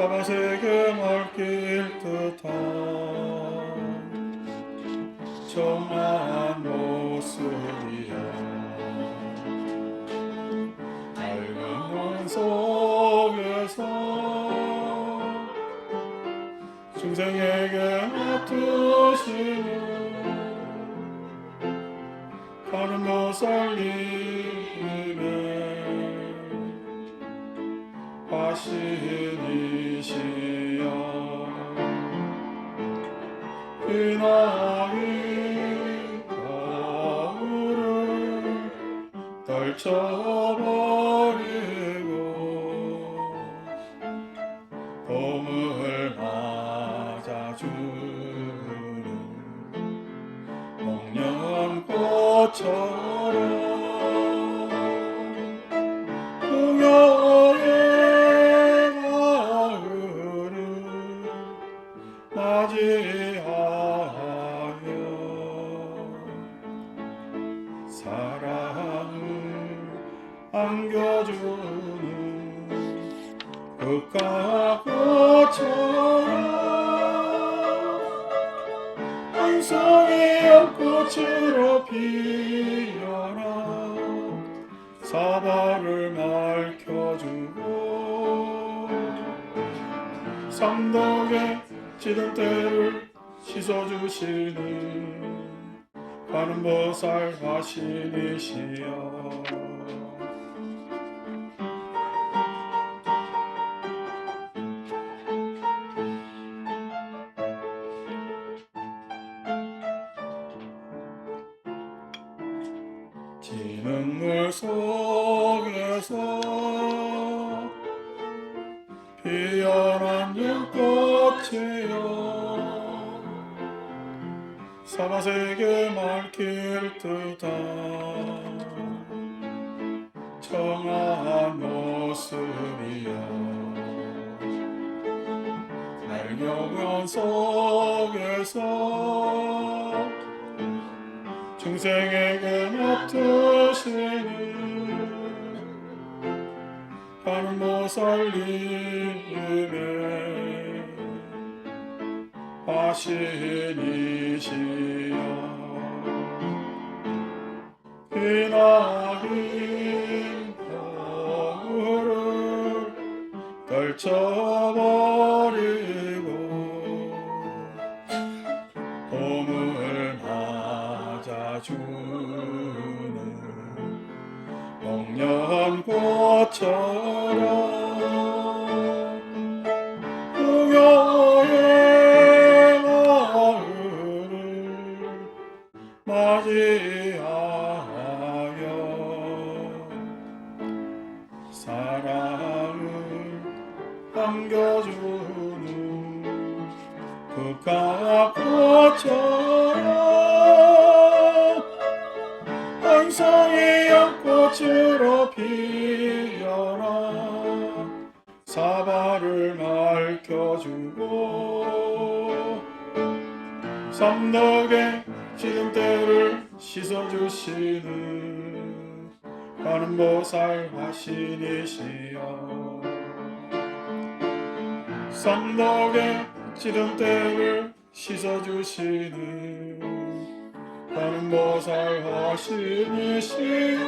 사바세계 맡길 듯한 정한 모습이야. 맑은 눈 속에서 중생에게 맡으시는 가는 보살님의 화신이시여. 비나인 가을을 떨쳐버리고 봄을 맞아주는 목련꽃처럼 풍요의 가을을 맞이하여 사랑을 안겨주는 국가꽃처럼 한 송이 연꽃으로 피어나 사발을 밝혀주고 삼덕에 찌든 때를 씻어주시는 가는 보살 화신이시여. 지는 물 속에서 피어난 연꽃이여. 사바세계 맡길 듯한 청아한 모습이여. 날경연 속에서 중생에게 맡으시는 가는 보살님의 화신이시여. 기나긴 겨울을 떨쳐버리고 봄을 맞아주는 목련꽃처럼 풍요의 가을을 맞이하여 사랑을 안겨주는 국가꽃처럼 한 송이 연꽃으로 피어나 사발을 밝혀주고 삼덕에 찌든 때를 씻어주시는 가는 보살 화신이시여. 삼덕에 찌든 때를 씻어주시는 가는 보살 화신이시여.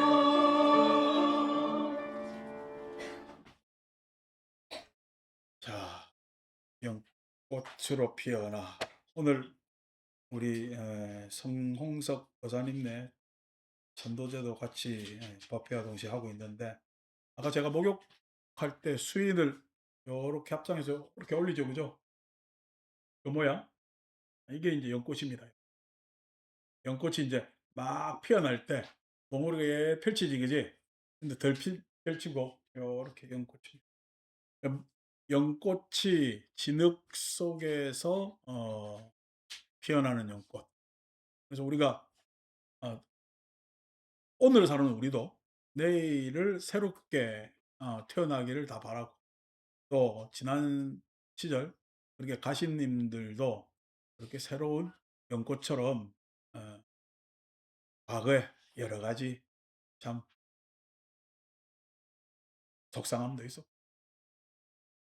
자, 연꽃으로 피어나. 오늘 우리 성홍석 여사님네 전도제도 같이 법회와 동시에 하고 있는데, 아까 제가 목욕할 때 수인을 요렇게 합장해서 이렇게 올리죠, 그죠? 요 모양. 이게 이제 연꽃입니다. 연꽃이 이제 막 피어날 때 몽우르게 펼치지, 그지? 근데 덜 펼치고 요렇게 연꽃이. 연꽃이 진흙 속에서 피어나는 연꽃. 그래서 우리가 오늘 사는 우리도 내일을 새롭게 태어나기를 다 바라고, 또 지난 시절 그렇게 가신님들도 그렇게 새로운 연꽃처럼 과거에 여러 가지 참 속상함도 있었고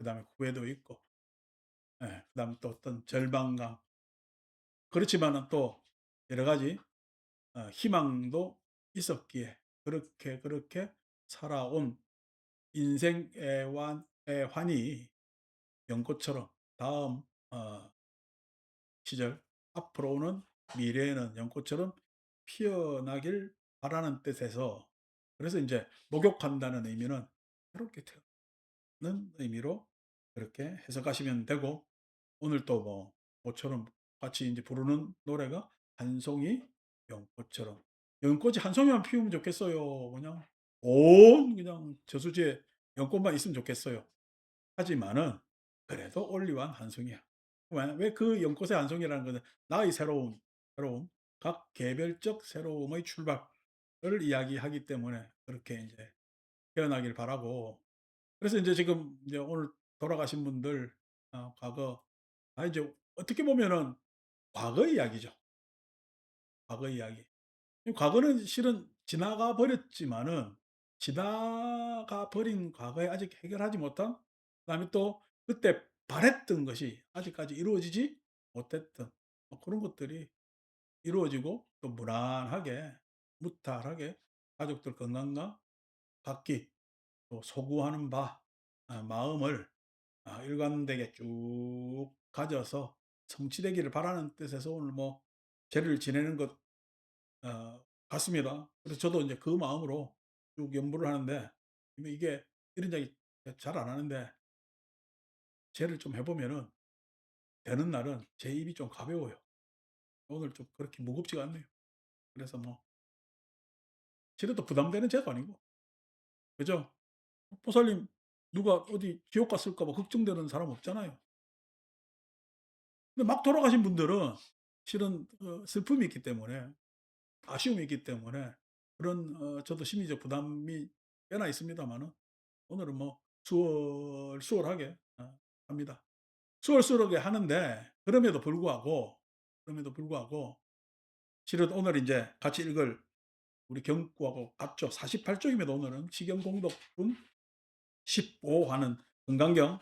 그다음에 후회도 있고, 그다음에 또 어떤 절망감, 그렇지만은 또 여러 가지 희망도 있었기에 그렇게 살아온 인생 애환이 연꽃처럼 다음 어 시절, 앞으로 오는 미래에는 연꽃처럼 피어나길 바라는 뜻에서, 그래서 인제 목욕한다는 의미는 새롭게 태어나는 의미로 그렇게 해석하시면 되고, 오늘 또 뭐 모처럼 같이 인제 부르는 노래가 한 송이 연꽃처럼, 연꽃이 한 송이만 피우면 좋겠어요. 그냥 온 그냥 저수지에 연꽃만 있으면 좋겠어요. 하지만은 그래도 올리완 한 송이야. 왜 그 연꽃의 한 송이라는 것은 나의 새로움, 각 개별적 새로움의 출발을 이야기하기 때문에 그렇게 인제 태어나길 바라고, 그래서 인제 지금 이제 오늘 돌아가신 분들 과거, 이제 어떻게 보면은 과거 이야기죠. 과거 이야기. 이 과거는 실은 지나가 버렸지만은 지나가 버린 과거에 아직 해결하지 못한, 그다음에 또 그때 바랬던 것이 아직까지 이루어지지 못했던 그런 것들이 이루어지고, 또 무난하게 무탈하게 가족들 건강과 각기 또 소구하는 바 마음을 일관되게 쭉 가져서 성취되기를 바라는 뜻에서 오늘 뭐 제를 지내는 것 같습니다. 그래서 저도 이제 그 마음으로 쭉 연부를 하는데, 이게 이런 이야기 잘 안 하는데 제를 좀 해 보면은 되는 날은 제 입이 좀 가벼워요. 오늘 좀 그렇게 무겁지가 않네요. 그래서 뭐 실은 또 부담되는 죄도 아니고, 그죠? 보살님 누가 어디 지옥 갔을까 봐 걱정되는 사람 없잖아요. 근데 막 돌아가신 분들은 실은 슬픔이 있기 때문에, 아쉬움이 있기 때문에 그런 저도 심리적 부담이 꽤나 있습니다마는 오늘은 뭐 수월하게 합니다. 수월스럽게 하는데, 그럼에도 불구하고 실은 오늘 인제 같이 읽을 우리 경구하고 같죠. 48 쪽입니다. 오늘은 시경공독분 15 하는 금강경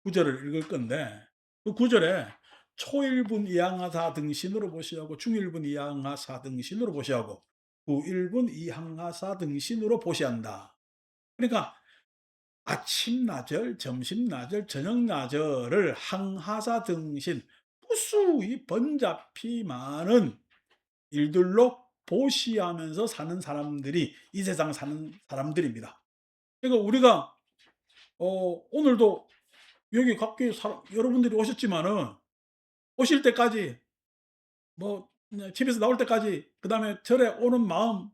9 절을 읽을 건데, 그 9 절에 초일분 이항하사 등신으로 보시하고 중일분 이항하사 등신으로 보시하고 구일분 이항하사 등신으로 보시한다. 그러니까 아침 나절, 점심 나절, 저녁 나절을 항하사 등신, 무수히 번잡히 많은 일들로 보시하면서 사는 사람들이 이 세상 사는 사람들입니다. 그러니까 우리가 오늘도 여기 각기 여러분들이 오셨지만은 오실 때까지 뭐 집에서 나올 때까지, 그다음에 절에 오는 마음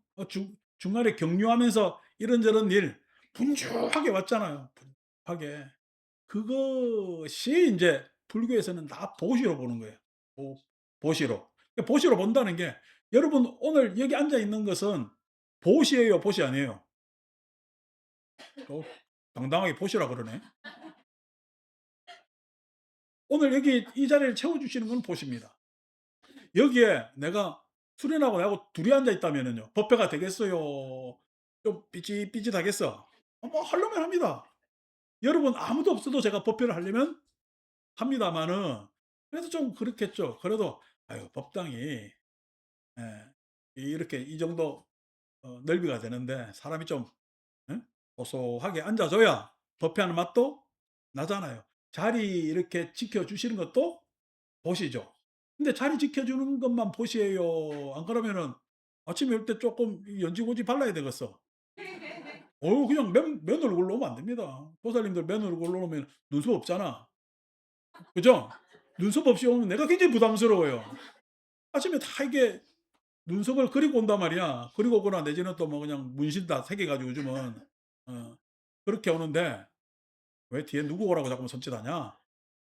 중간에 격려하면서 이런저런 일 분주하게 왔잖아요. 분주하게. 그것이 인제 불교에서는 다 보시로 보는 거예요. 보시로. 보시로 본다는 게, 여러분 오늘 여기 앉아 있는 것은 보시예요, 보시 아니에요? 어 당당하게 보시라 그러네. 오늘 여기 이 자리를 채워 주시는 건 보시입니다. 여기에 내가 수련하고 나하고 둘이 앉아 있다면은요, 법회가 되겠어요? 좀 삐짓삐짓하겠어? 뭐 하려면 합니다. 여러분 아무도 없어도 제가 법회를 하려면 합니다마는, 그래도 좀 그렇겠죠. 그래도 법당이 이렇게 이 정도 넓이가 되는데 사람이 좀 예? 고소하게 앉아 줘야 법회하는 맛도 나잖아요. 자리 이렇게 지켜 주시는 것도 보시죠. 근데 자리 지켜 주는 것만 보시예요. 안 그러면은 아침에 올 때 쪼끔 연지고지 발라야 되겠어. 그냥 맨 얼굴로 오면 안 됩니다. 보살님들 맨 얼굴로 오면 눈썹 없잖아. 그죠? 눈썹 없이 오면 내가 굉장히 부담스러워요. 아침에 다 이게 눈썹을 그리고 온단 말이야. 그리고 오거나 내지는 또 뭐 그냥 문신 다 새겨 가지고 요즘은 어 그렇게 오는데, "왜 뒤에 누구 오라고 자꾸만 손짓하냐?"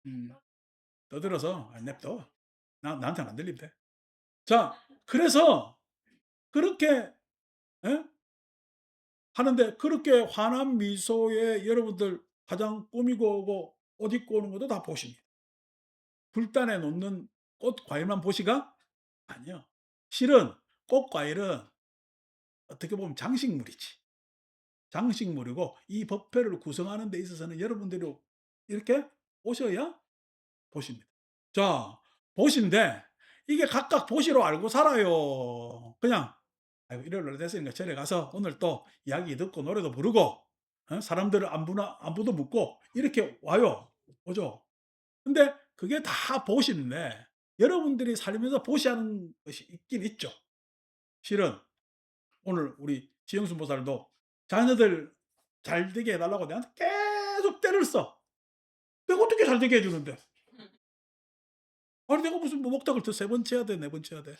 음 떠들어서 냅둬. 나한테는 안 들리면 돼. 자, 그래서 그렇게 예? 하는데, 그렇게 환한 미소에 여러분들 화장 꾸미고 오고 옷 입고 오는 것도 다 보십니다. 불단에 놓는 꽃 과일만 보시가 아니요. 실은 꽃 과일은 어떻게 보면 장식물이지. 장식물이고 이 법회를 구성하는 데 있어서는 여러분들이 이렇게 보셔야 보시입니다. 자, 보시인데 이게 각각 보시로 알고 살아요. 그냥 '아이고 일요일날 됐으니까 절에 가서 오늘 또 이야기 듣고 노래도 부르고 사람들 안부도 묻고.' 이렇게 와요. 오죠. 근데 그게 다 보시인데 여러분들이 살면서 보시하는 것이 있긴 있죠. 실은 오늘 우리 지영수 목사님도 자녀들 잘 되게 해 달라고 내한테 계속 때를 써. 내가 어떻게 잘 되게 해 주는데. 아니 내가 무슨 뭐 목탁을 더 세 번째 해야 돼, 네 번째 해야 돼.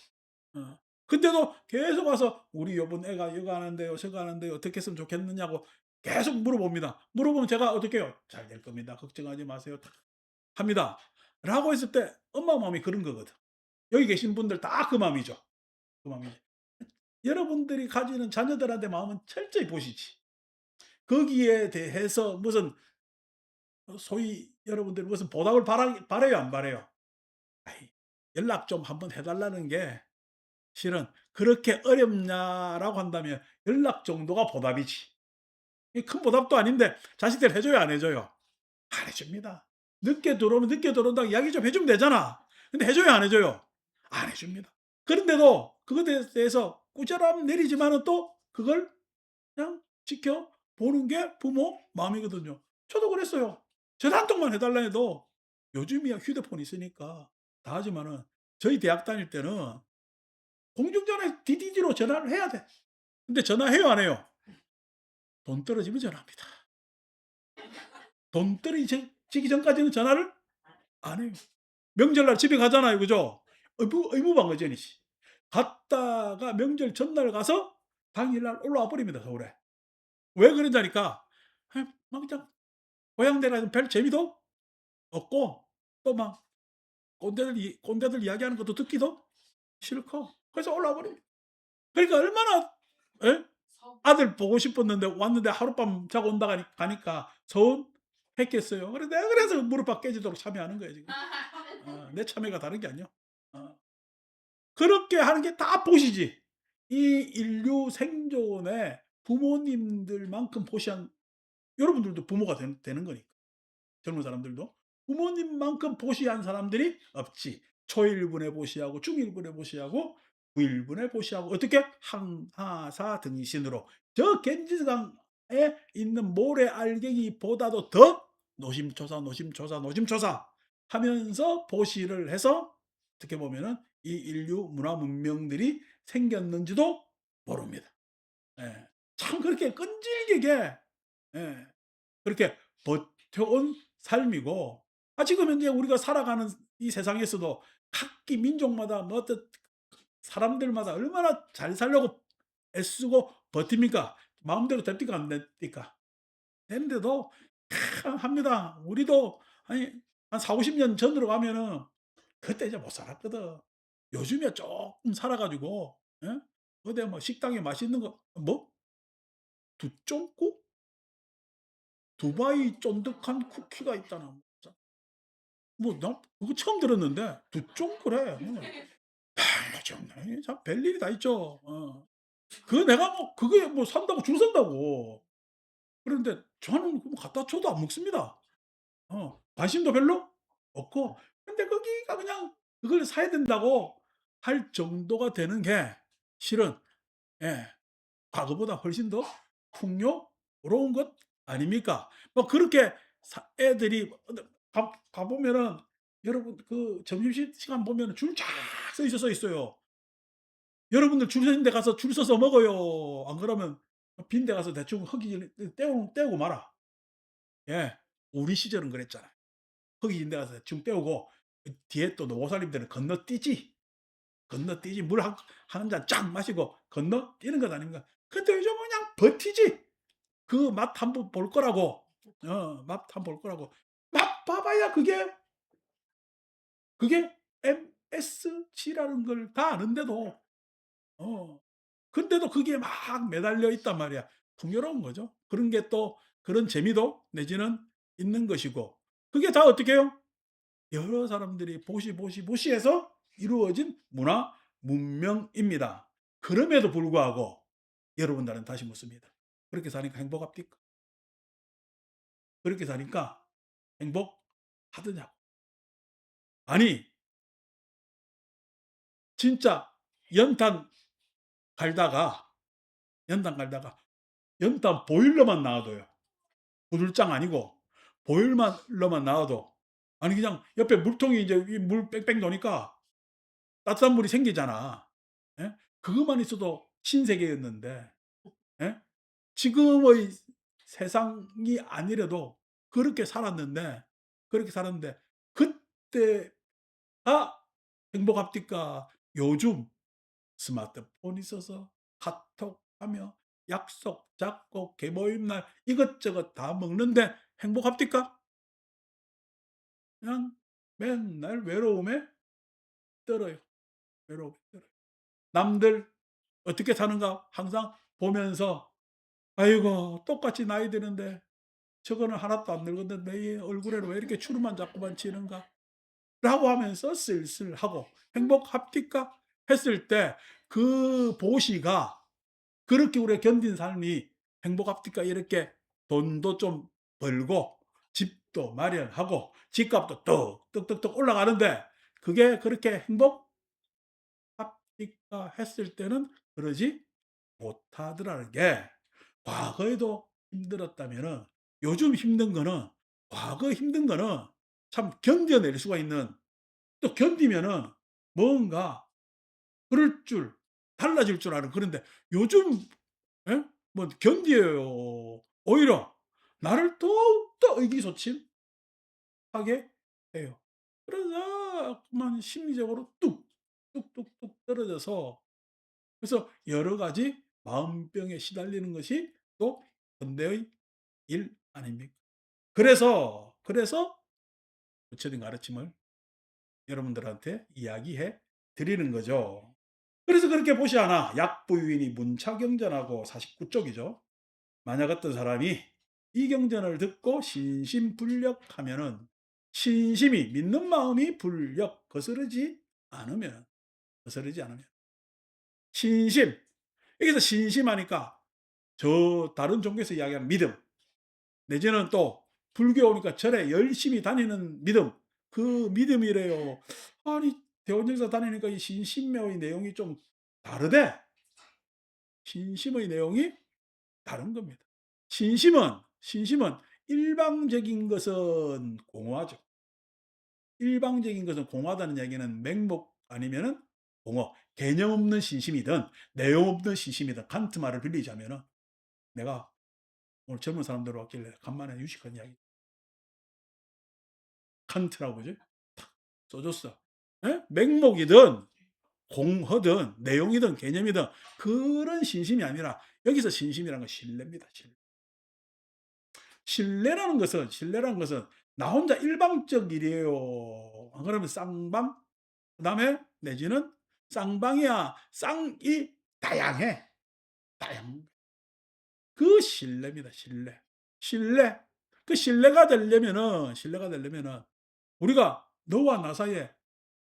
어. 근데도 계속 와서 "우리 요번 애가 이거 하는데요, 저거 하는데요. 어떻게 했으면 좋겠느냐."고 계속 물어봅니다. 물어보면 제가 어떻게 해요? "잘 될 겁니다. 걱정하지 마세요." 다 합니다. 라고 했을 때 엄마 마음이 그런 거거든. 여기 계신 분들 다 그 마음이죠. 그 마음이지. 여러분들이 가지는 자녀들한테 마음은 철저히 보시지. 거기에 대해서 무슨 소위 여러분들이 무슨 보답을 바라요, 안 바라요? 아이, 연락 좀 한번 해 달라는 게 실은 그렇게 어렵냐라고 한다면 연락 정도가 보답이지. 이 큰 보답도 아닌데 자식들 해 줘요, 안 해 줘요? 안 해 줍니다. 늦게 들어오면 늦게 들어온다고 이야기 좀 해 주면 되잖아. 근데 해 줘요, 안 해 줘요? 안 해 줍니다. 그런데도 그것에 대해서 꾸지람 내리지만은 또 그걸 그냥 지켜보는 게 부모 마음이거든요. 저도 그랬어요. 전화 한 통만 해 달라 해도 요즘이야 휴대폰 있으니까 다 하지만은 저희 대학 다닐 때는 공중전화 DDD로 전화를 해야 돼. 근데 전화해요, 안 해요? 돈 떨어지면 전화합니다. 돈 떨어지기 전까지는 전화를 안 해요. 명절날 집에 가잖아요. 그죠? 의무방어전이지. 갔다가 명절 전날 가서 당일날 올라와 버립니다, 서울에. 왜 그러냐니까 막 그냥 고향 내라서 별 재미도 없고 또 막 꼰대들 이야기하는 것도 듣기도 싫고 그래서 올라와 버립니다. 그러니까 얼마나 예? 아들 보고 싶었는데 왔는데 하룻밤 자고 온다 가니까 서운했겠어요. 그래 내가 그래서 무릎팍 깨지도록 참여하는 거예요 지금. 내 참여가 다른 게 아니야. 어. 그렇게 하는 게 다 보시지. 이 인류 생존에 부모님들만큼 보시한 여러분들도 부모가 되는 거니까. 젊은 사람들도. 부모님만큼 보시한 사람들이 없지. 초일분에 보시하고 중일분에 보시하고 구일분에 보시하고 어떻게 항하사 등신으로 저 겐지스강에 있는 모래알갱이보다도 더 노심초사, 노심초사, 노심초사 하면서 보시를 해서 어떻게 보면은 이 인류 문화 문명들이 생겼는지도 모릅니다. 예. 참 그렇게 끈질기게 예. 그렇게 버텨온 삶이고 지금 현재 우리가 살아가는 이 세상에서도 각기 민족마다 뭐 어떤 사람들마다 얼마나 잘 살려고 애쓰고 버팁니까? 마음대로 됩니까? 안 됩니까? 되는데도 합니다. 우리도 아니 한 40-50년 전으로 가면은 그때 이제 못 살았거든. 요즘에 쪼끔 살아 가지고 예? 어디 뭐 식당에 맛있는 거 뭐 두쫑국? 두바이 쫀득한 쿠키가 있다나 뭐 나 그거 처음 들었는데 두쫑그래. 정말 참 별일이 다 있죠. 그거 내가 뭐 그거에 뭐 산다고 줄 선다고. 그런데 저는 그거 갖다 줘도 안 먹습니다. 관심도 별로 없고 근데 거기가 그냥 그걸 사야 된다고 할 정도가 되는 게 실은 예 과거보다 훨씬 더 풍요로운 것 아닙니까? 뭐 그렇게 애들이 가 보면은 여러분 그 점심시간 보면은 줄 쫙 서 있어요. 여러분들 줄 서 있는 데 가서 줄 서서 먹어요. 안 그러면 빈 데 가서 대충 허기 때우고 말아. 예. 우리 시절은 그랬잖아요. 허기 진 데 가서 대충 때우고 그 뒤에 또 노사님들은 건너뛰지. 건너뛰지. 물 한 잔 쫙 마시고 건너뛰는 것 아닙니까? 근데 요즘은 그냥 버티지. 그 맛 한번 볼 거라고. 맛 한번 볼 거라고. 맛 봐봐야 그게 MSG라는 걸 다 아는데도 어 근데도 그게 막 매달려 있단 말이야. 풍요로운 거죠. 그런 게 또 그런 재미도 내지는 있는 것이고 그게 다 어떻게 해요? 여러 사람들이 보시해서 이루어진 문화 문명입니다. 그럼에도 불구하고 여러분들은 다시 묻습니다. 그렇게 사니까 행복합니까? 그렇게 사니까 행복하더냐고. 아니 진짜 연탄 갈다가 연탄 갈다가 연탄 보일러만 나와도요. 구들장 아니고 보일러만 나와도 아니 그냥 옆에 물통이 이제 이 물 뺑뺑 도니까 따뜻한 물이 생기잖아. 예? 그것만 있어도 신세계였는데 예? 지금의 세상이 아니래도 그렇게 살았는데 그때가 행복합니까? 요즘 스마트폰 있어서 카톡하며 약속 잡고 계모임날 이것저것 다 먹는데 행복합니까? 그냥 맨날 외로움에 떨어요. 외로움에 떨어요. 남들 어떻게 사는가 항상 보면서 '아이고 똑같이 나이 드는데 저거는 하나도 안 늙었는데 이 얼굴에는 왜 이렇게 주름만 자꾸만 지는가.' 라고 하면서 쓸쓸하고 '행복합니까?' 했을 때 그 보시가 그렇게 우리가 견딘 삶이 행복합니까? 이렇게 돈도 좀 벌고 집도 마련하고 집값도 뚝 뚝뚝뚝 올라가는데 그게 그렇게 행복합니까? 했을 때는 그러지 못하더라는 게 과거에도 힘들었다면은 요즘 힘든 거는 과거 힘든 거는 참 견뎌낼 수가 있는 또 견디면은 뭔가 그럴 줄 달라질 줄 아는 그런데 요즘 예? 뭐 견뎌요. 오히려 나를 더욱더 의기소침하게 해요. 그러다 그만 심리적으로 뚝 뚝뚝뚝 떨어져서 그래서 여러 가지 마음병에 시달리는 것이 또 현대의 일 아닙니까? 그래서 부처님 가르침을 여러분들한테 이야기해 드리는 거죠. 그래서 그렇게 보시하나 약부유인이 문차경전하고 49 쪽이죠. 만약 어떤 사람이 이 경전을 듣고 신심불력하면은 신심이 믿는 마음이 불력 거스르지 않으면 신심 여기서 신심하니까 저 다른 종교에서 이야기하는 믿음 내지는 또 불교 오니까 절에 열심히 다니는 믿음 그 믿음이래요. 아니 대원정사 다니니까 이 신심의 내용이 좀 다르대. 신심의 내용이 다른 겁니다. 신심은 일방적인 것은 공허하죠. 일방적인 것은 공허하다는 얘기는 맹목 아니면은 공허. 개념 없는 신심이든 내용 없는 신심이든 칸트 말을 빌리자면은 내가 오늘 젊은 사람들 왔길래 간만에 유식한 이야기 칸트라고 그지? 써줬어. 예? 맹목이든 공허든 내용이든 개념이든 그런 신심이 아니라 여기서 신심이라는 건 신뢰입니다. 신뢰라는 것은 나 혼자 일방적 일이에요. 안 그러면 쌍방 그다음에 내지는 쌍방이야 쌍이 다양해. 다양 그 신뢰입니다. 신뢰. 신뢰. 그 신뢰가 되려면은 우리가 너와 나 사이에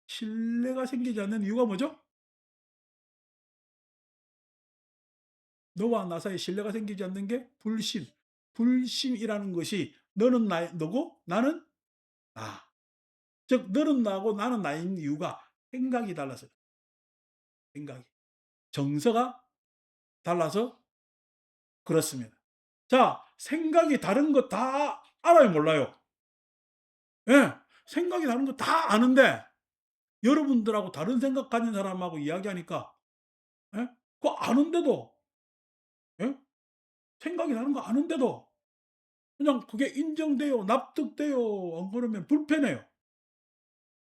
신뢰가 생기지 않는 이유가 뭐죠? 너와 나 사이에 신뢰가 생기지 않는 게 불신. 불신이라는 것이 너는 너고 나는 나. 즉 너는 나고 나는 나인 이유가 생각이 달라서 생각이. 정서가 달라서 그렇습니다. 자, 생각이 다른 거 다 알아요, 몰라요? 예. 생각이 다른 거 다 아는데 여러분들하고 다른 생각 가진 사람하고 이야기하니까 예? 그거 아는데도 예? 생각이 다른 거 아는데도 그냥 그게 인정돼요. 납득돼요. 안 그러면 불편해요.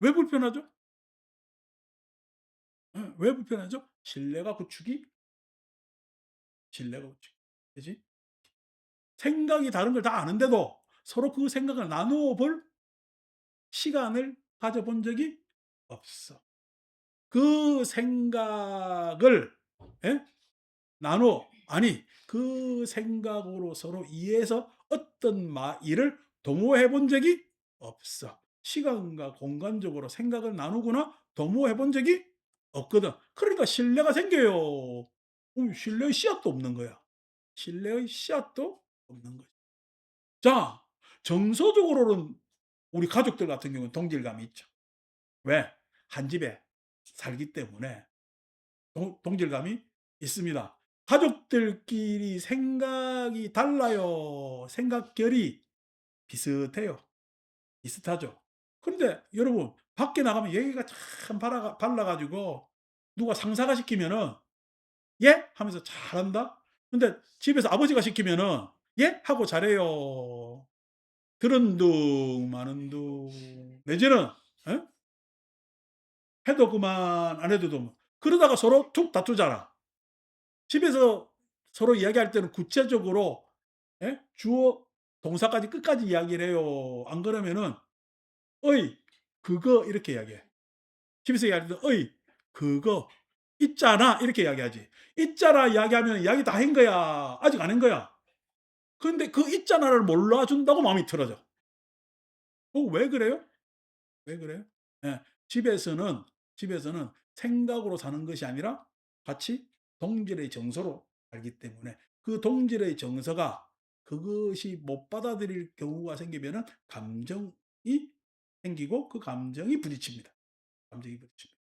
왜 불편하죠? 예. 왜 불편하죠? 신뢰가 구축이 되지? 생각이 다른 걸 다 아는데도 서로 그 생각을 나누어 볼 시간을 가져본 적이 없어. 그 생각을 예? 그 생각으로 서로 이해해서 어떤 일을 도모해 본 적이 없어. 시간과 공간적으로 생각을 나누거나 도모해 본 적이 없거든. 그러니까 신뢰가 생겨요. 신뢰의 씨앗도 없는 거야. 신뢰의 씨앗도 없는 거지. 자, 정서적으로는 우리 가족들 같은 경우는 동질감이 있죠. 왜? 한 집에 살기 때문에 동질감이 있습니다. 가족들끼리 생각이 달라요. 생각결이 비슷해요. 비슷하죠. 그런데 여러분 밖에 나가면 얘기가 참 발라 가지고 누가 상사가 시키면은 "예?" 하면서 잘한다. 근데 집에서 아버지가 시키면은 "예?" 하고 잘해요. 들은 둥 마는 둥 내지는 예? 해도 그만 안 해도 좀 그러다가 서로 툭 다투잖아. 집에서 서로 이야기할 때는 구체적으로 예? 주어 동사까지 끝까지 이야기를 해요. 안 그러면은 "어이 그거." 이렇게 이야기해. 집에서 이야기할 때 "어이 그거 있잖아." 이렇게 이야기하지. "있잖아." 이야기하면 이야기 다 한 거야. 아직 안 한 거야. 근데 그 있잖아를 몰라준다고 마음이 틀어져. 왜 그래요? 왜 그래요? 예. 집에서는 집에서는 생각으로 사는 것이 아니라 같이 동질의 정서로 살기 때문에 그 동질의 정서가 그것이 못 받아들일 경우가 생기면은 감정이 생기고 그 감정이 부딪힙니다. 감정이 부딪힙니다.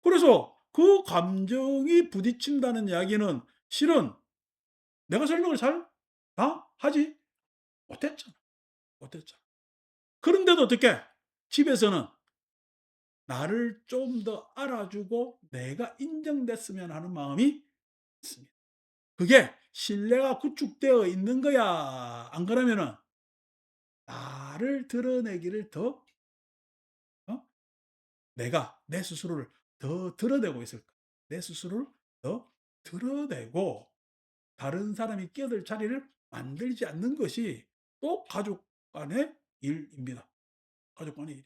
그래서 그 감정이 부딪힌다는 이야기는 실은 내가 설명을 잘 다 하지 못했잖아. 못했잖아. 그런데도 어떻게 집에서는 나를 좀 더 알아주고 내가 인정됐으면 하는 마음이 있습니다. 그게 신뢰가 구축되어 있는 거야. 안 그러면은 나를 드러내기를 더 어? 내가 내 스스로를 더 드러내고 있을까? 내 스스로를 더 드러내고 다른 사람이 끼어들 자리를 만들지 않는 것이 또 가족 간의 일입니다. 가족 간의 일.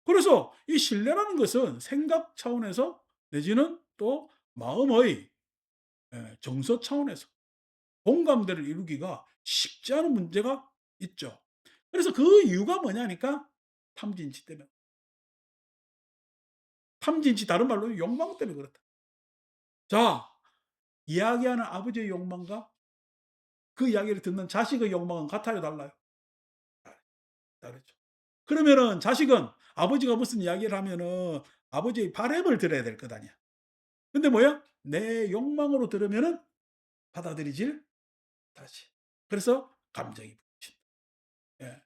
그래서 이 신뢰라는 것은 생각 차원에서 내지는 또 마음의 정서 차원에서 공감대를 이루기가 쉽지 않은 문제가 있죠. 그래서 그 이유가 뭐냐니까 탐진치 때문에. 탐진치 다른 말로 욕망 때문에 그렇다. 자, 이야기하는 아버지의 욕망과 그 이야기를 듣는 자식의 욕망은 같아요, 달라요? 다르죠. 그러면은 자식은 아버지가 무슨 이야기를 하면은 아버지의 바램을 들어야 될 것 아니야. 근데 뭐야? 내 욕망으로 들으면은 받아들이질 못하지. 그래서 감정이 붙인다. 예.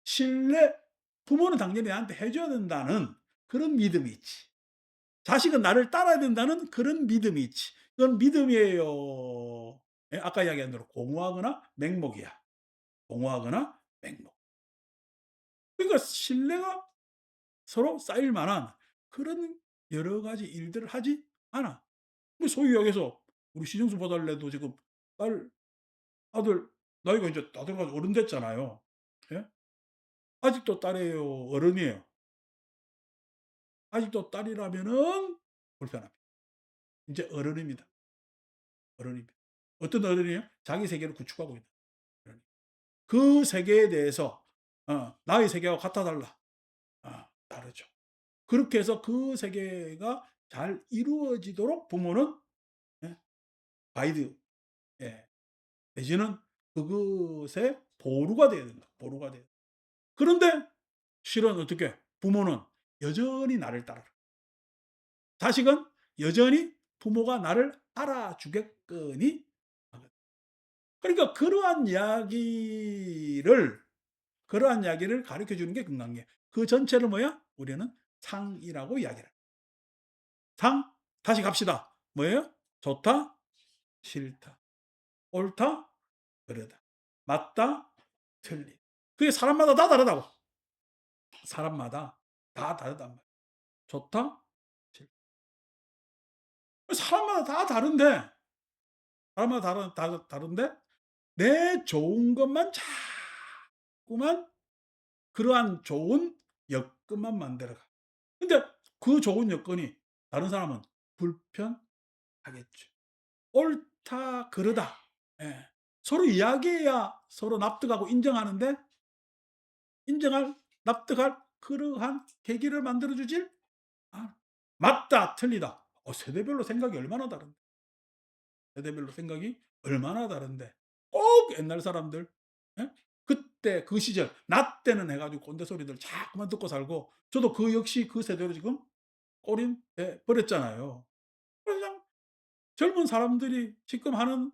신뢰 부모는 당연히 나한테 해 줘야 된다는 그런 믿음이 있지. 자식은 나를 따라야 된다는 그런 믿음이 있지. 그건 믿음이에요. 예 아까 이야기한 대로 공허하거나 맹목이야. 공허하거나 맹목. 그러니까 신뢰가 서로 쌓일 만한 그런 여러 가지 일들을 하지 않아. 뭐 소위 이야기해서 우리 시정수 봐달래도 지금 딸 아들 나이가 인제 다들 가지고 어른 됐잖아요. 예? 아직도 딸이에요? 어른이에요? 아직도 딸이라면은 불편합니다. 인제 어른입니다. 어른입니다. 어떤 어른이에요? 자기 세계를 구축하고 있는 어른. 그 세계에 대해서 나의 세계와 같아 달라. 다르죠. 그렇게 해서 그 세계가 잘 이루어지도록 부모는 예 가이드 예 내지는 그것의 보루가 돼야 된다. 보루가 돼야 그런데 실은 어떻게 부모는 여전히 나를 따르라. 자식은 여전히 부모가 나를 알아주겠거니 하거든. 그러니까 그러한 이야기를 가르쳐 주는 게 건강이에요. 그 전체를 뭐야? 우리는 상이라고 이야기를 해요. 상 다시 갑시다. 뭐예요? 좋다, 싫다, 옳다, 그르다, 맞다, 틀리다. 그게 사람마다 다 다르다고. 사람마다 다 다르단 말이야. 좋다, 싫다. 사람마다 다 다른데 사람마다 다른데 내 좋은 것만 자꾸만 그러한 좋은 여건만 만들어 가. 근데 그 좋은 여건이 다른 사람은 불편하겠죠. 옳다 그르다. 예. 서로 이야기해야 서로 납득하고 인정하는데 인정할 납득할 그러한 계기를 만들어 주질 않아. 맞다 틀리다. 세대별로 생각이 얼마나 다른데. 세대별로 생각이 얼마나 다른데 꼭 옛날 사람들 예? 그때 그 시절 나 때는 해 가지고 꼰대 소리들 자꾸만 듣고 살고 저도 그 역시 그 세대로 지금 꼬린돼 버렸잖아요. 그냥 젊은 사람들이 지금 하는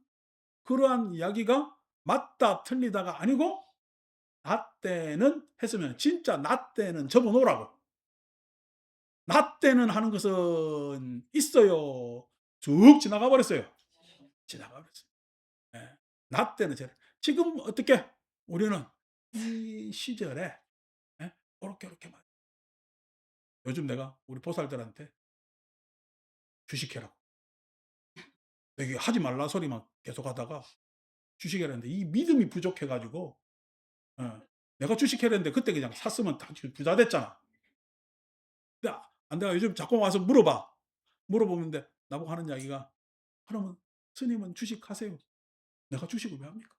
그러한 이야기가 맞다 틀리다가 아니고 나 때는 했으면 진짜 나 때는 접어 놓으라고. 나 때는 하는 것은 있어요. 쭉 지나가 버렸어요. 지나가 버렸어요. 예. 나 때는 지금 어떻게 우리는 이 시절에 예 요렇게 만 요즘 내가 우리 보살들한테 주식해라고. 되게 하지 말라 소리만 계속하다가 주식하라는데 이 믿음이 부족해 가지고 예 내가 주식하려는데 그때 그냥 샀으면 다 부자 됐잖아. 근데 안 내가 요즘 자꾸 와서 물어봐. 물어보는데 나보고 하는 이야기가 "그러면 스님은 주식하세요." "내가 주식을 왜 합니까?"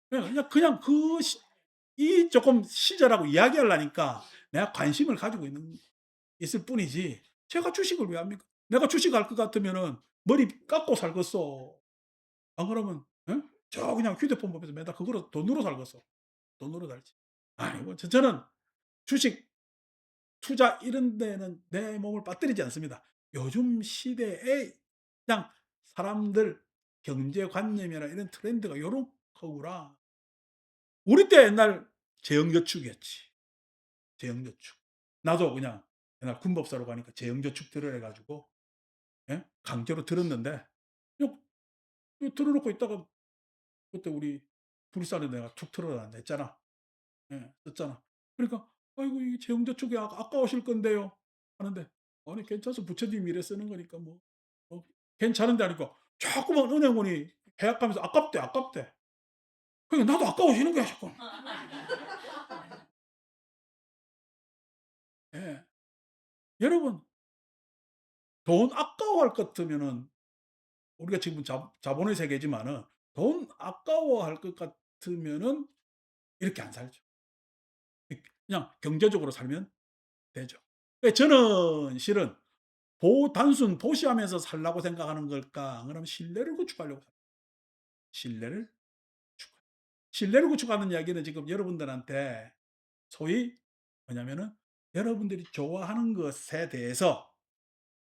내가 그냥 그 이 조금 시절하고 이야기하려니까 내가 관심을 가지고 있을 뿐이지 제가 주식을 왜 합니까? 내가 주식할 것 같으면은 머리 깎고 살겠어. 안 그러면 예? 저 그냥 휴대폰 보면서 매달 그거로 돈으로 살겠어. 돈으로 살지. 아니고 저는 주식 투자 이런 데는 내 몸을 빠뜨리지 않습니다. 요즘 시대에 그냥 사람들 경제관념이나 이런 트렌드가 요런 거구나. 우리 때 옛날 재형저축이었지. 재형저축. 나도 그냥 옛날 군법사로 가니까 재형저축 들으래 가지고 예 강제로 들었는데 그냥 틀어 놓고 있다가 그때 우리 불사를 내가 툭 틀어 냈잖아. 예 썼잖아. 그러니까 "아이고 이 재형저축이 아까우실 건데요." 하는데 "아니 괜찮소. 부처님 미래 쓰는 거니까 뭐 괜찮은데." 하니까 자꾸만 은행원이 계약하면서 "아깝대, 아깝대." 그러니까 나도 아까워지는 거야 자꾸. 예. 여러분 돈 아까워할 것 같으면은 우리가 지금 자본의 세계지만은 돈 아까워할 것 같으면은 이렇게 안 살죠. 그냥 경제적으로 살면 되죠. 저는 실은 단순 보시하면서 살라고 생각하는 걸까? 안 그러면 신뢰를 구축하려고 신뢰를 구축 신뢰를 구축하는 이야기는 지금 여러분들한테 소위 뭐냐면은 여러분들이 좋아하는 것에 대해서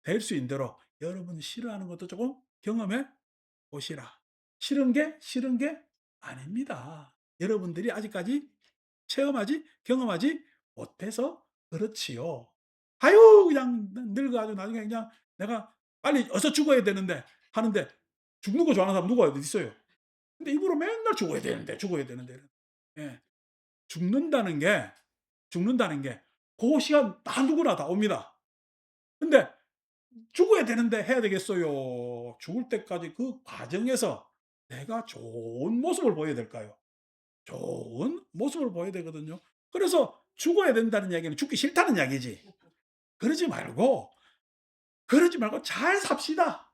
될 수 있는 대로 여러분이 싫어하는 것도 조금 경험해 보시라. 싫은 게 아닙니다. 여러분들이 아직까지 체험하지 경험하지 못해서 그렇지요. 아유 그냥 늙어 가지고 나중에 그냥 내가 빨리 어서 죽어야 되는데 하는데 죽는 거 좋아하는 사람 누가 어디 있어요. 근데 입으로 맨날 "죽어야 되는데, 죽어야 되는데." 예. 죽는다는 게 죽는다는 게 고 시간 다 누구나 다 옵니다. 근데 죽어야 되는데 해야 되겠어요. 죽을 때까지 그 과정에서 내가 좋은 모습을 보여야 될까요? 좋은 모습을 보여야 되거든요. 그래서 죽어야 된다는 이야기는 죽기 싫다는 이야기지. 그러지 말고, 그러지 말고 잘 삽시다.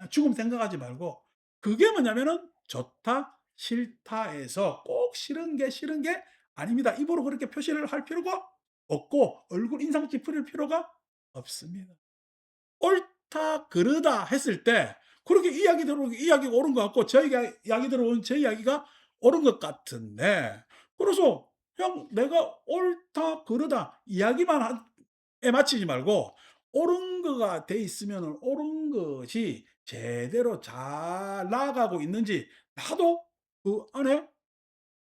죽음 생각하지 말고. 그게 뭐냐면은 좋다, 싫다에서 꼭 싫은 게 아닙니다. 입으로 그렇게 표시를 할 필요가 없고 얼굴 인상 찌푸릴 필요가 없습니다. 옳다 그르다 했을 때 그렇게 이야기가 옳은 것 같고 이야기 들어온 제 이야기가 옳은 것 같은데 그래서 그냥 내가 옳다 그르다 이야기만 에 맞추지 말고 옳은 거가 돼 있으면 옳은 것이 제대로 잘 나아가고 있는지 나도 그 안에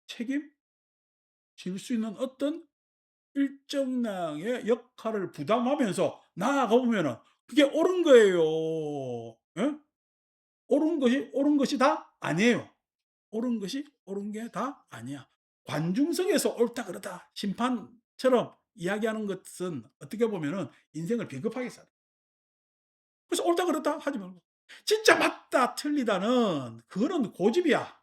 책임질 수 있는 어떤 일정량의 역할을 부담하면서 나아가 보면은 그게 옳은 거예요. 예? 옳은 것이 다 아니에요. 옳은 것이 옳은 게 다 아니야. 관중석에서 옳다 그르다 심판처럼 이야기하는 것은 어떻게 보면은 인생을 비겁하게 살아. 그래서 옳다 그렇다 하지 말고 진짜 맞다 틀리다는 그거는 고집이야.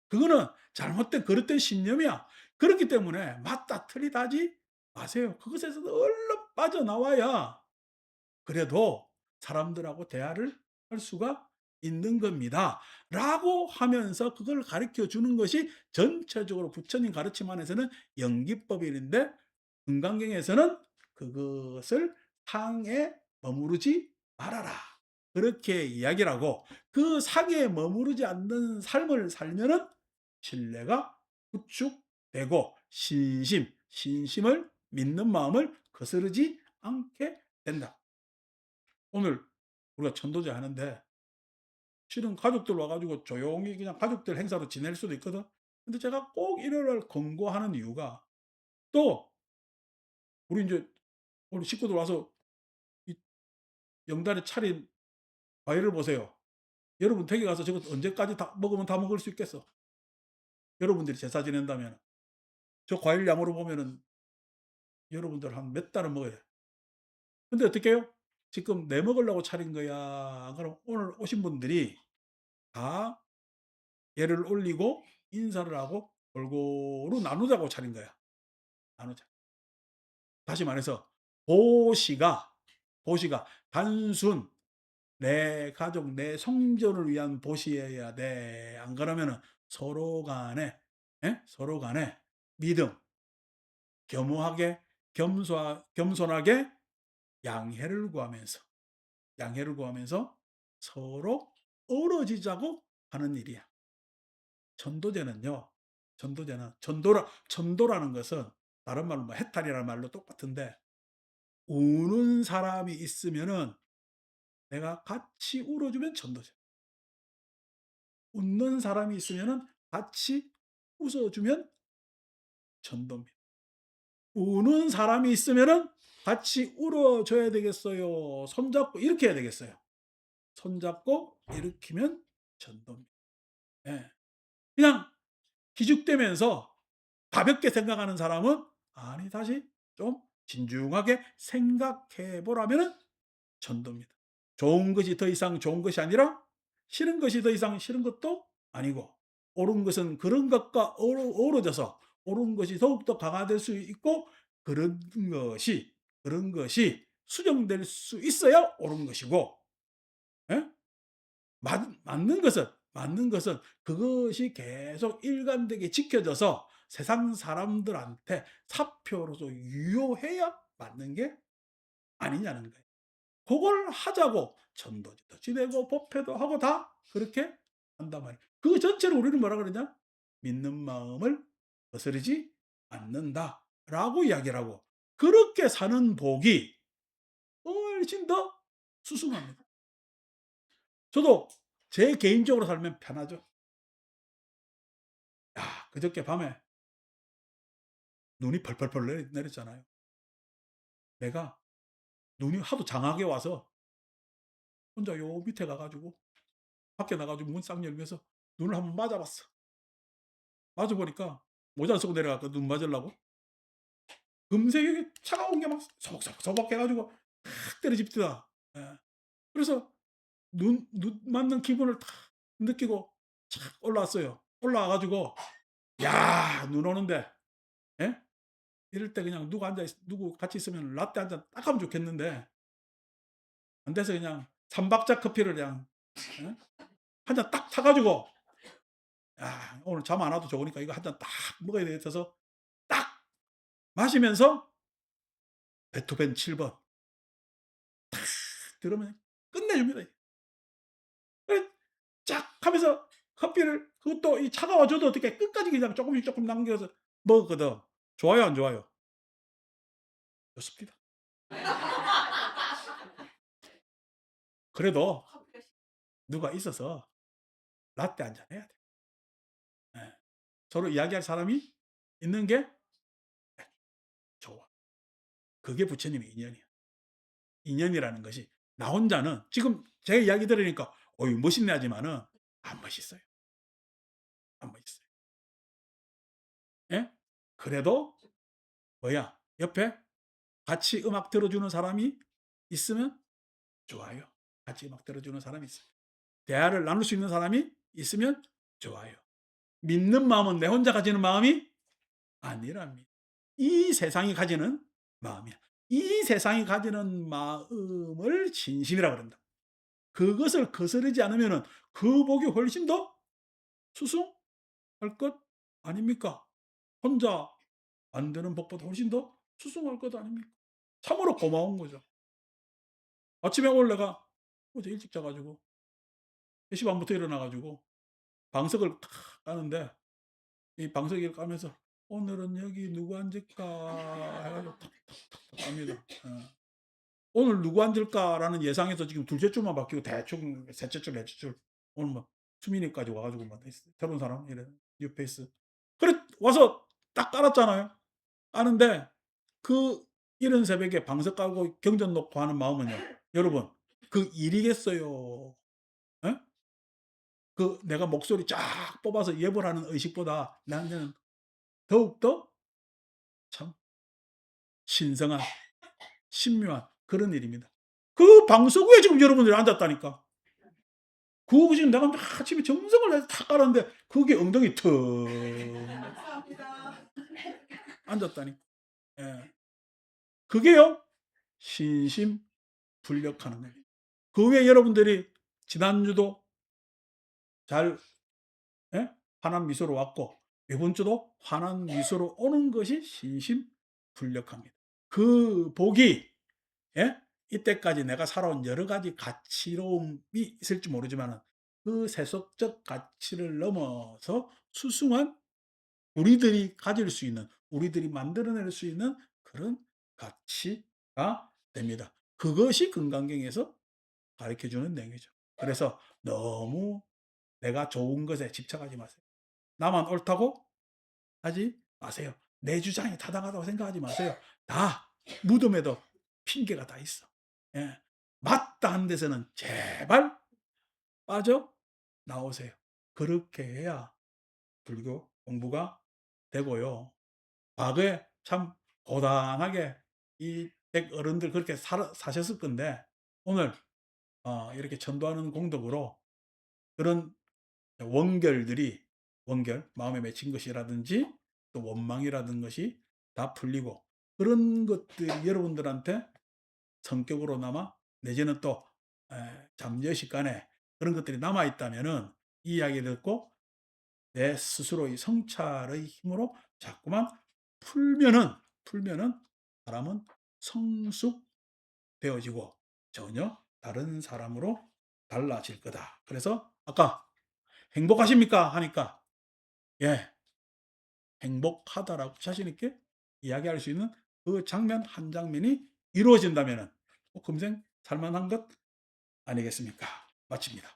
그거는 잘못된 그릇된 신념이야. 그렇기 때문에 맞다 틀리다 하지 마세요. 그것에서 얼른 빠져나와야 그래도 사람들하고 대화를 할 수가 있는 겁니다. 라고 하면서 그걸 가르쳐 주는 것이 전체적으로 부처님 가르침 안에서는 연기법인데 금강경에서는 그것을 상에 머무르지 말아라. 그렇게 이야기를 하고 그 상에 머무르지 않는 삶을 살면은 신뢰가 구축되고 신심을 믿는 마음을 거스르지 않게 된다. 오늘 우리가 천도제 하는데 실은 가족들 와 가지고 조용히 그냥 가족들 행사로 지낼 수도 있거든. 근데 제가 꼭 이거를 권고하는 이유가 또 우리 인제 오늘 식구들 와서 이 영단에 차린 과일을 보세요. 여러분 댁에 가서 저거 언제까지 다 먹으면 다 먹을 수 있겠어? 여러분들이 제사 지낸다면. 저 과일 양으로 보면은 여러분들 한 몇 달은 먹어야 돼. 근데 어떻게 해요? 지금 내 먹으려고 차린 거야. 그럼 오늘 오신 분들이 다 예를 올리고 인사를 하고 골고루 나누자고 차린 거야. 나누자. 다시 말해서 보시가 보시가 단순 내 가족, 내 성전을 위한 보시여야 돼. 안 그러면은 서로 간에 서로 간에 믿음, 겸허하게 겸손하게 양해를 구하면서 서로 어우러지자고 하는 일이야. 전도제는요. 전도라는 것은 다른 말로 뭐 해탈이라는 말로 똑같은데 우는 사람이 있으면은 내가 같이 울어주면 전도제. 웃는 사람이 있으면은 같이 웃어주면 전도입니다. 우는 사람이 있으면은 같이 울어줘야 되겠어요. 손잡고 이렇게 해야 되겠어요. 손잡고 일으키면 전도입니다. 예. 그냥 기죽대면서 가볍게 생각하는 사람은 아니 다시 좀 진중하게 생각해 보라면은 전도입니다. 좋은 것이 더 이상 좋은 것이 아니라 싫은 것이 더 이상 싫은 것도 아니고 옳은 것은 그런 것과 어우러져서 옳은 것이 더욱더 강화될 수 있고 그런 것이 수정될 수 있어야 옳은 것이고 예? 맞는 것은 그것이 계속 일관되게 지켜져서 세상 사람들한테 사표로서 유효해야 맞는 게 아니냐는 거예요. 그걸 하자고 전도지도 지내고 법회도 하고 다 그렇게 한단 말이에요. 그 전체를 우리는 뭐라 그러냐? 믿는 마음을 거스르지 않는다라고 이야기를 하고 그렇게 사는 복이 훨씬 더 수승합니다. 저도 제 개인적으로 살면 편하죠. 야 그저께 밤에 눈이 펄펄펄 내렸잖아요. 내가 눈이 하도 장하게 와서 혼자 요 밑에 가 가지고 밖에 나가 가지고 문 싹 열면서 눈을 한번 맞아 봤어. 맞아 보니까 모자를 쓰고 내려갔거든 눈 맞으려고. 금세 여기 차가운 게 막 소복소복 해 가지고 탁 때려집더라. 예. 그래서 눈 맞는 기분을 탁 느끼고 착 올라왔어요. 올라와 가지고 야 눈 오는데 예? 이럴 때 그냥 누구 같이 있으면 라떼 한 잔 딱 하면 좋겠는데 안 돼서 그냥 3 박자 커피를 그냥 예? 한 잔 딱 타 가지고 '야 오늘 잠 안 와도 좋으니까 이거 한 잔 딱 먹어야 되겠어서 딱 마시면서 베토벤 7번 들으면 끝내줍니다. 그래 쫙 하면서 커피를 그것도 이 차가워져도 어떻게 끝까지 그냥 쪼끔씩 쪼끔 남겨서 먹었거든. 좋아요, 안 좋아요? 좋습니다. 그래도 누가 있어서 라떼 한 잔 해야 돼. 예. 서로 이야기할 사람이 있는 게 좋아. 그게 부처님의 인연이야. 인연이라는 것이 나 혼자는 지금 제 이야기 들으니까 '어유 멋있네.' 하지만은 안 멋있어요. 안 멋있어요. 예? 그래도 뭐야 옆에 같이 음악 들어 주는 사람이 있으면 좋아요. 같이 음악 들어 주는 사람이 있으면. 대화를 나눌 수 있는 사람이 있으면 좋아요. 믿는 마음은 내 혼자 가지는 마음이 아니랍니다. 이 세상이 가지는 마음이야. 이 세상이 가지는 마음을 진심이라 그런다. 그것을 거스르지 않으면은 그 복이 훨씬 더 수승할 것 아닙니까? 혼자 만드는 복보다 훨씬 더 수승할 것 아닙니까? 참으로 고마운 거죠. 아침에 오늘 내가 어제 일찍 자 가지고 3시 반부터 일어나 가지고 방석을 탁 까는데, 이 방석을 까면서 '오늘은 여기 누구 앉을까?' 해 가지고 탁탁탁탁 깝니다. 어. '오늘 누구 앉을까?'라는 예상에서 지금 둘째 줄만 바뀌고 대충 셋째 줄, 넷째 줄, 오늘 뭐 수민이까지 와 가지고 막 새로운 사람 이래 뉴페이스. 그래 와서 딱 깔았잖아요. 까는데 그 이른 새벽에 방석 깔고 경전 놓고 하는 마음은요, 여러분, 그 일이겠어요. 예? 그 내가 목소리 쫙 뽑아서 예벌 하는 의식보다 나는 더욱더 참 신성한, 신묘한 그런 일입니다. 그 방석 위에 지금 여러분들이 앉았다니까. 그거 지금 내가 막 아침에 정성을 다해서 다 깔았는데 그게 엉덩이 턱 감사합니다. 앉았다니까. 예. 그게요, 신심불력하는 겁니다. 그 외에 여러분들이 지난주도 잘, 예? 환한 미소로 왔고 이번 주도 환한 미소로 오는 것이 신심불력합니다. 그 복이, 예? 이때까지 내가 살아온 여러 가지 가치로움이 있을지 모르지만은 그 세속적 가치를 넘어서 수승한 우리들이 가질 수 있는, 우리들이 만들어낼 수 있는 그런 가치가 됩니다. 그것이 금강경에서 가르쳐 주는 내용이죠. 그래서 너무 내가 좋은 것에 집착하지 마세요. 나만 옳다고 하지 마세요. 내 주장이 타당하다고 생각하지 마세요. 다 무덤에도 핑계가 다 있어. 예. 맞다 한 데서는 제발 빠져나오세요. 그렇게 해야 불교 공부가 되고요. 과거에 참 고단하게 이 댁 어른들 그렇게 사셨을 건데 오늘 이렇게 전도하는 공덕으로 그런 원결들이, 원결, 마음에 맺힌 것이라든지 또 원망이라든 것이 다 풀리고, 그런 것들이 여러분들한테 성격으로나마 내지는 또 잠재의식간에 그런 것들이 남아 있다면은 이 이야기를 듣고 내 스스로의 성찰의 힘으로 자꾸만 풀면은 사람은 성숙되어지고 전혀 다른 사람으로 달라질 거다. 그래서 아까 "행복하십니까?" 하니까 예, 행복하다라고 자신 있게 이야기할 수 있는 그 장면 한 장면이 이루어진다면은 금생 살만한 것 아니겠습니까? 마칩니다.